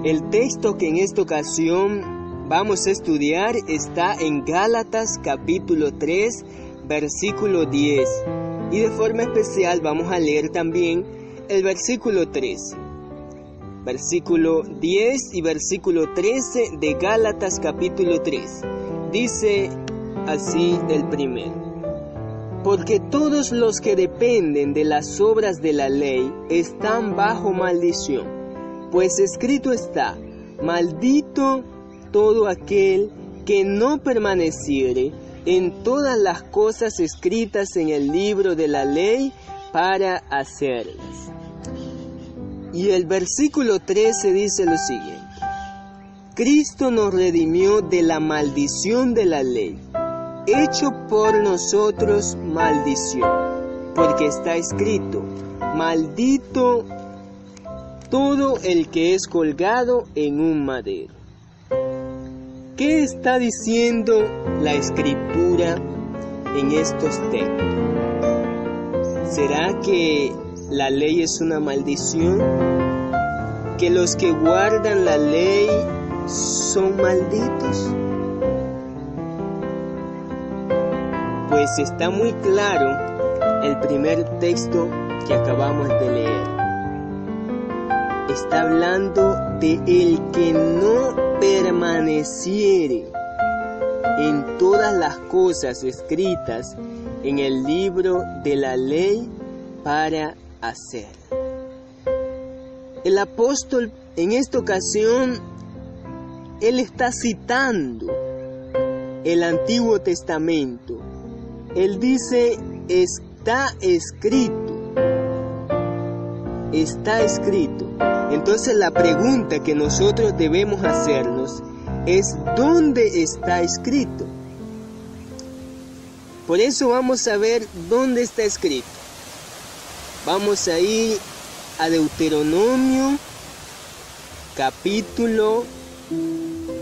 El texto que en esta ocasión vamos a estudiar está en Gálatas capítulo 3, versículo 10. Y de forma especial vamos a leer también el versículo 3. Versículo 10 y versículo 13 de Gálatas capítulo 3. Dice así el primero: porque todos los que dependen de las obras de la ley están bajo maldición, pues escrito está: maldito todo aquel que no permaneciere en todas las cosas escritas en el libro de la ley para hacerlas. Y el versículo 13 dice lo siguiente: Cristo nos redimió de la maldición de la ley, hecho por nosotros maldición, porque está escrito: maldito todo el que es colgado en un madero. ¿Qué está diciendo la Escritura en estos textos? ¿Será que la ley es una maldición? ¿Que los que guardan la ley son malditos? Pues está muy claro el primer texto que acabamos de leer. Está hablando de el que no permaneciere en todas las cosas escritas en el libro de la ley para hacer. El apóstol en esta ocasión, él está citando el Antiguo Testamento. Él dice: está escrito. Está escrito. Entonces la pregunta que nosotros debemos hacernos es: ¿dónde está escrito? Por eso vamos a ver dónde está escrito. Vamos a ir a Deuteronomio capítulo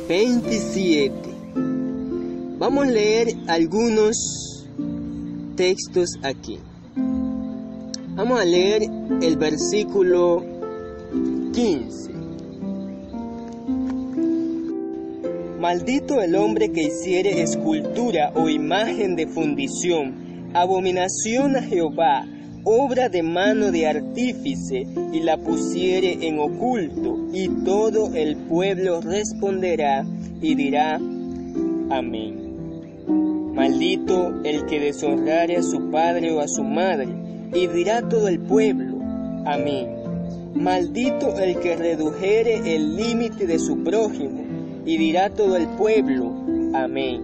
27. Vamos a leer algunos textos aquí. Vamos a leer el versículo 15. Maldito el hombre que hiciere escultura o imagen de fundición, abominación a Jehová, obra de mano de artífice, y la pusiere en oculto, y todo el pueblo responderá y dirá: amén. Maldito el que deshonrare a su padre o a su madre, y dirá todo el pueblo: amén. Maldito el que redujere el límite de su prójimo, y dirá todo el pueblo: amén.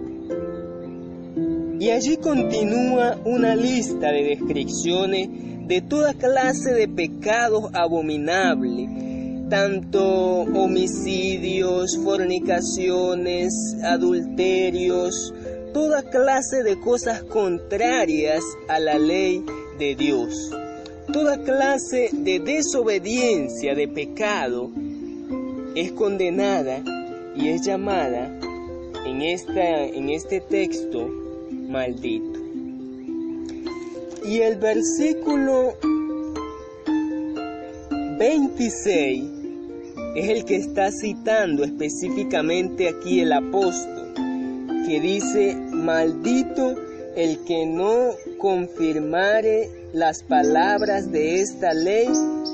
Y allí continúa una lista de descripciones de toda clase de pecados abominables, tanto homicidios, fornicaciones, adulterios, toda clase de cosas contrarias a la ley de Dios. Toda clase de desobediencia, de pecado, es condenada y es llamada en este texto maldito. Y el versículo 26 es el que está citando específicamente aquí el apóstol, que dice: maldito el que no confirmare las palabras de esta ley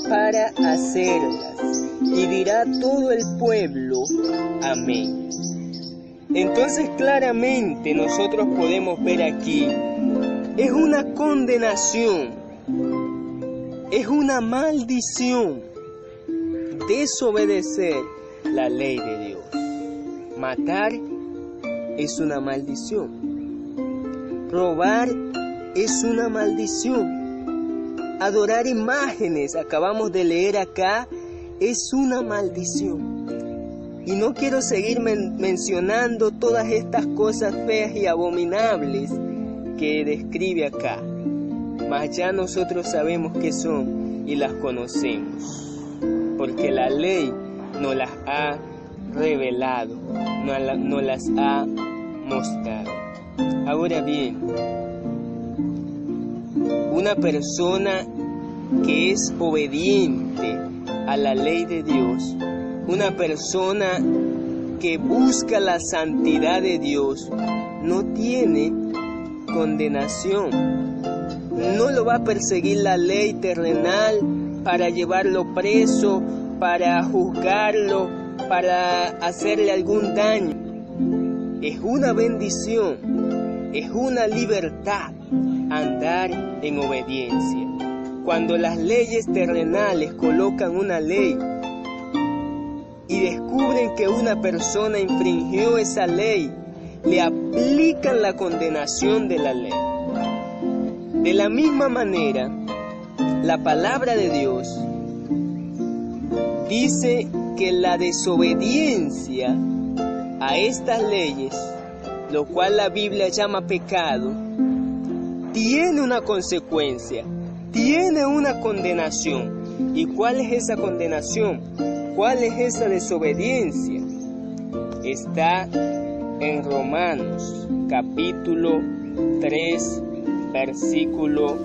para hacerlas, y dirá todo el pueblo: amén. Entonces claramente nosotros podemos ver aquí, es una condenación, es una maldición desobedecer la ley de Dios. Matar es una maldición. Robar es una maldición. Adorar imágenes, acabamos de leer acá, es una maldición. Y no quiero seguir mencionando todas estas cosas feas y abominables que describe acá, mas ya nosotros sabemos qué son y las conocemos, porque la ley nos las ha revelado, nos las ha mostrado. Ahora bien, una persona que es obediente a la ley de Dios una persona que busca la santidad de Dios no tiene condenación. No lo va a perseguir la ley terrenal para llevarlo preso, para juzgarlo, para hacerle algún daño. Es una bendición, es una libertad andar en obediencia. Cuando las leyes terrenales colocan una ley y descubren que una persona infringió esa ley, le aplican la condenación de la ley. De la misma manera, la palabra de Dios dice que la desobediencia a estas leyes, lo cual la Biblia llama pecado, tiene una consecuencia, tiene una condenación. ¿Y cuál es esa condenación? ¿Cuál es esa desobediencia? Está en Romanos capítulo 3, versículo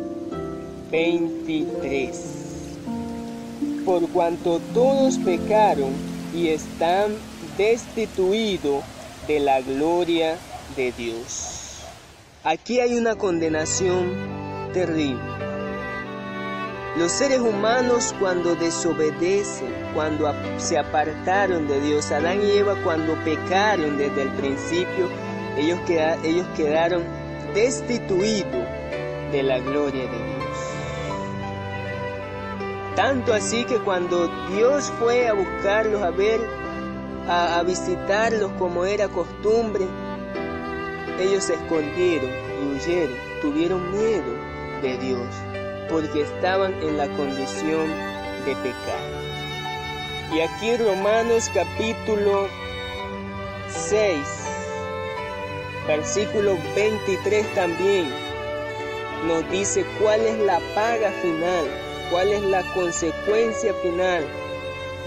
23. Por cuanto todos pecaron y están destituidos de la gloria de Dios. Aquí hay una condenación terrible. Los seres humanos, cuando desobedecen, cuando se apartaron de Dios, Adán y Eva, cuando pecaron desde el principio, ellos quedaron destituidos de la gloria de Dios. Tanto así que cuando Dios fue a buscarlos, a visitarlos como era costumbre, ellos se escondieron y huyeron, tuvieron miedo de Dios, porque estaban en la condición de pecado. Y aquí Romanos capítulo 6, versículo 23 también nos dice cuál es la paga final, cuál es la consecuencia final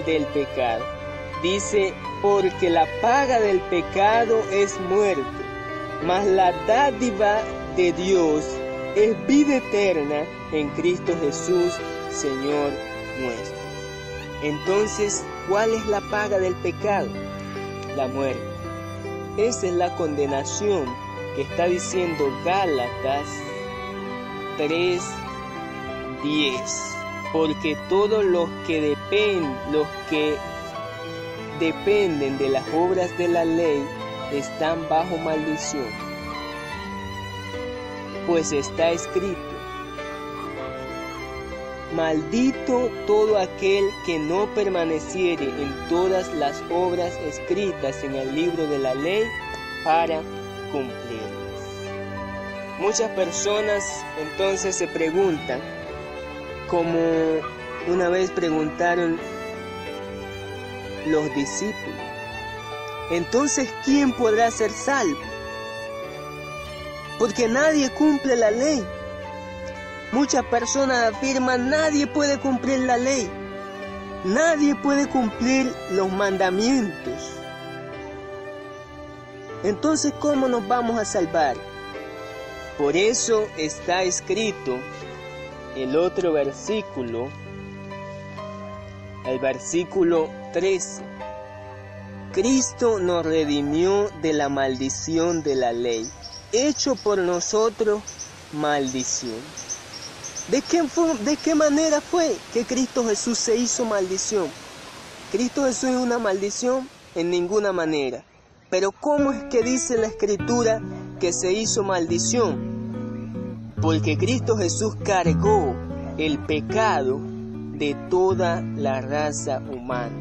del pecado. Dice, porque la paga del pecado es muerte, mas la dádiva de Dios es vida eterna en Cristo Jesús, Señor nuestro. Entonces, ¿cuál es la paga del pecado? La muerte. Esa es la condenación que está diciendo Gálatas 3:10. Porque todos los que dependen de las obras de la ley están bajo maldición. Pues está escrito: maldito todo aquel que no permaneciere en todas las obras escritas en el libro de la ley para cumplirlas. Muchas personas entonces se preguntan, como una vez preguntaron los discípulos, entonces ¿quién podrá ser salvo? Porque nadie cumple la ley. Muchas personas afirman, nadie puede cumplir la ley. Nadie puede cumplir los mandamientos. Entonces, ¿cómo nos vamos a salvar? Por eso está escrito el otro versículo, el versículo 13. Cristo nos redimió de la maldición de la ley, hecho por nosotros maldición. ¿De qué manera fue que Cristo Jesús se hizo maldición? ¿Cristo Jesús es una maldición? En ninguna manera. Pero ¿cómo es que dice la Escritura que se hizo maldición? Porque Cristo Jesús cargó el pecado de toda la raza humana.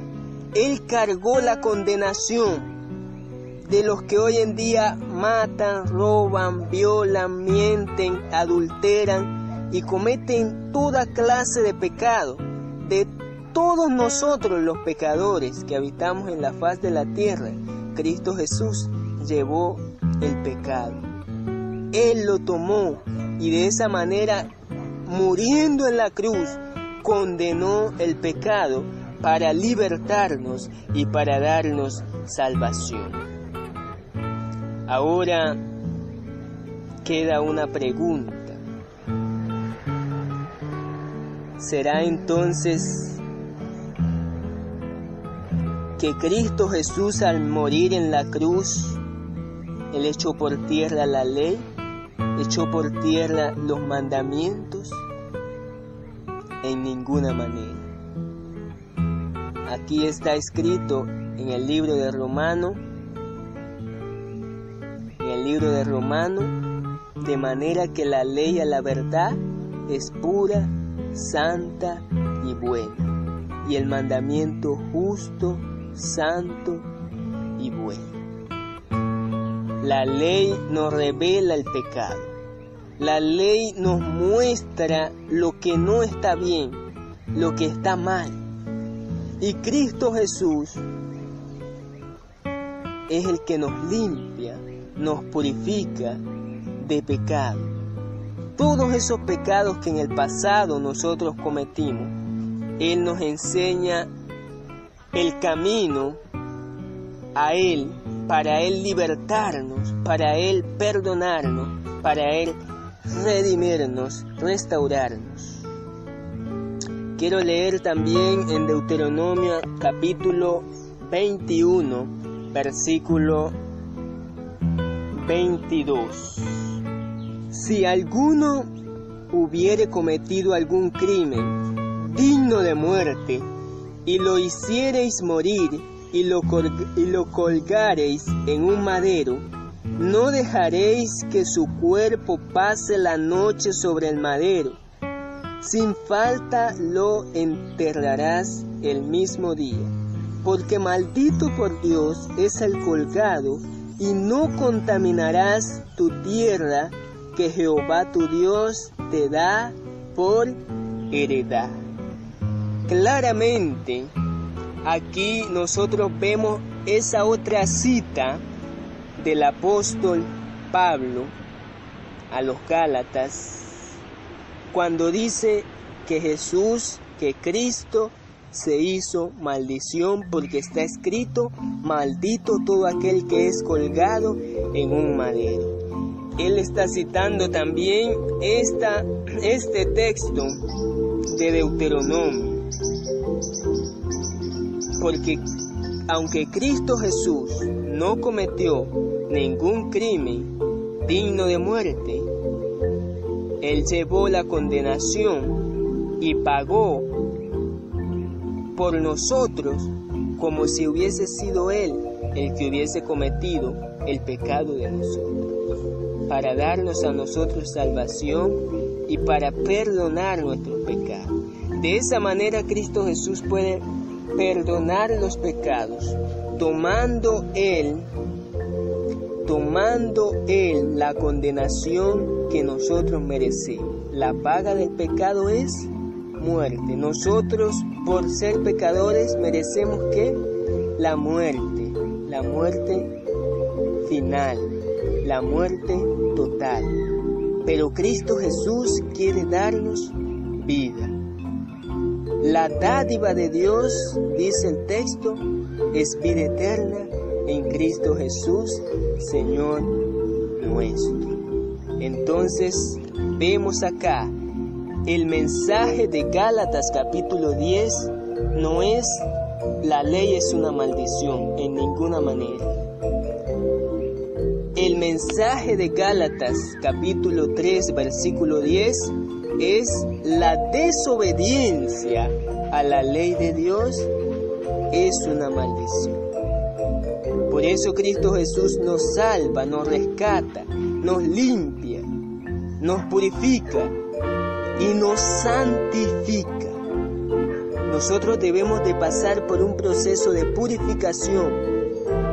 Él cargó la condenación de los que hoy en día matan, roban, violan, mienten, adulteran y cometen toda clase de pecado. De todos nosotros los pecadores que habitamos en la faz de la tierra, Cristo Jesús llevó el pecado. Él lo tomó y de esa manera, muriendo en la cruz, condenó el pecado para libertarnos y para darnos salvación. Ahora queda una pregunta. ¿Será entonces que Cristo Jesús al morir en la cruz, Él echó por tierra la ley, echó por tierra los mandamientos? En ninguna manera. Aquí está escrito en el libro de Romano, de manera que la ley a la verdad es pura, santa y buena, y el mandamiento justo, santo y bueno. La ley nos revela el pecado. La ley nos muestra lo que no está bien, lo que está mal. Y Cristo Jesús es el que nos limpia, nos purifica de pecado. Todos esos pecados que en el pasado nosotros cometimos, Él nos enseña el camino a Él, para Él libertarnos, para Él perdonarnos, para Él redimirnos, restaurarnos. Quiero leer también en Deuteronomio capítulo 21, versículo 22. Si alguno hubiere cometido algún crimen digno de muerte, y lo hiciereis morir, y lo colgareis en un madero, no dejaréis que su cuerpo pase la noche sobre el madero. Sin falta lo enterrarás el mismo día, porque maldito por Dios es el colgado, y no contaminarás tu tierra que Jehová tu Dios te da por heredad. Claramente, aquí nosotros vemos esa otra cita del apóstol Pablo a los Gálatas, cuando dice que Jesús, que Cristo se hizo maldición, porque está escrito: maldito todo aquel que es colgado en un madero. Él está citando también este texto de Deuteronomio, porque aunque Cristo Jesús no cometió ningún crimen digno de muerte, Él llevó la condenación y pagó por nosotros como si hubiese sido Él el que hubiese cometido el pecado de nosotros, para darnos a nosotros salvación y para perdonar nuestros pecados. De esa manera Cristo Jesús puede perdonar los pecados, tomando Él la condenación que nosotros merecemos. La paga del pecado es muerte. Nosotros, por ser pecadores, merecemos ¿qué? La muerte final, la muerte total. Pero Cristo Jesús quiere darnos vida. La dádiva de Dios, dice el texto, es vida eterna en Cristo Jesús, Señor nuestro. Entonces, vemos acá el mensaje de Gálatas capítulo 10 no es la ley es una maldición, en ninguna manera. El mensaje de Gálatas capítulo 3 versículo 10 es la desobediencia a la ley de Dios es una maldición. Por eso Cristo Jesús nos salva, nos rescata, nos limpia, nos purifica y nos santifica. Nosotros debemos de pasar por un proceso de purificación.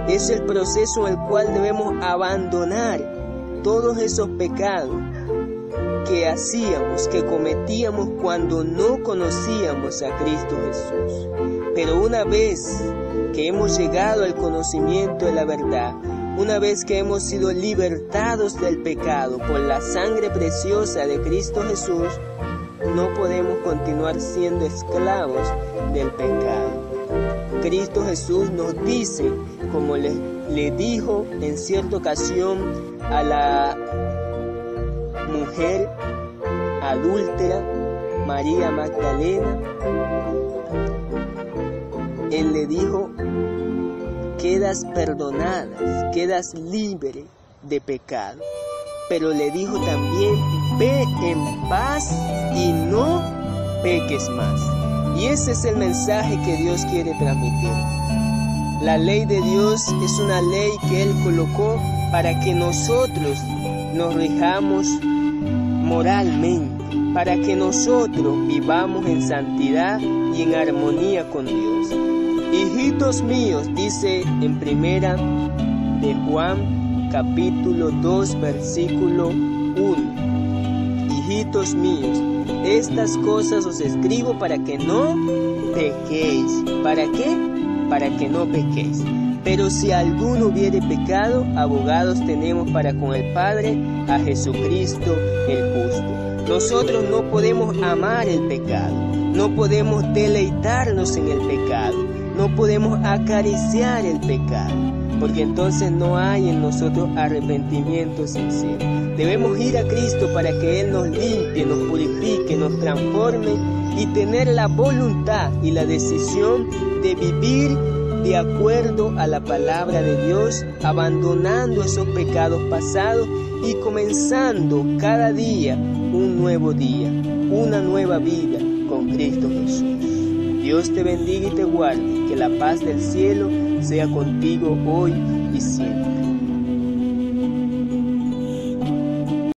Es el proceso en el cual debemos abandonar todos esos pecados que hacíamos, que cometíamos cuando no conocíamos a Cristo Jesús. Pero una vez que hemos llegado al conocimiento de la verdad, una vez que hemos sido libertados del pecado por la sangre preciosa de Cristo Jesús, no podemos continuar siendo esclavos del pecado. Cristo Jesús nos dice, como le dijo en cierta ocasión a la mujer adúltera, María Magdalena, Él le dijo, quedas perdonada, quedas libre de pecado. Pero le dijo también, ve en paz y no peques más. Y ese es el mensaje que Dios quiere transmitir. La ley de Dios es una ley que Él colocó para que nosotros nos rijamos moralmente, para que nosotros vivamos en santidad y en armonía con Dios. Hijitos míos, dice en primera de Juan, capítulo 2, versículo 1. Hijitos míos, estas cosas os escribo para que no pequéis. ¿Para qué? Para que no pequéis. Pero si alguno hubiere pecado, abogados tenemos para con el Padre, a Jesucristo el justo. Nosotros no podemos amar el pecado, no podemos deleitarnos en el pecado, no podemos acariciar el pecado, porque entonces no hay en nosotros arrepentimiento sincero. Debemos ir a Cristo para que Él nos limpie, nos purifique, nos transforme y tener la voluntad y la decisión de vivir de acuerdo a la palabra de Dios, abandonando esos pecados pasados y comenzando cada día un nuevo día, una nueva vida con Cristo Jesús. Dios te bendiga y te guarde, que la paz del cielo sea contigo hoy y siempre.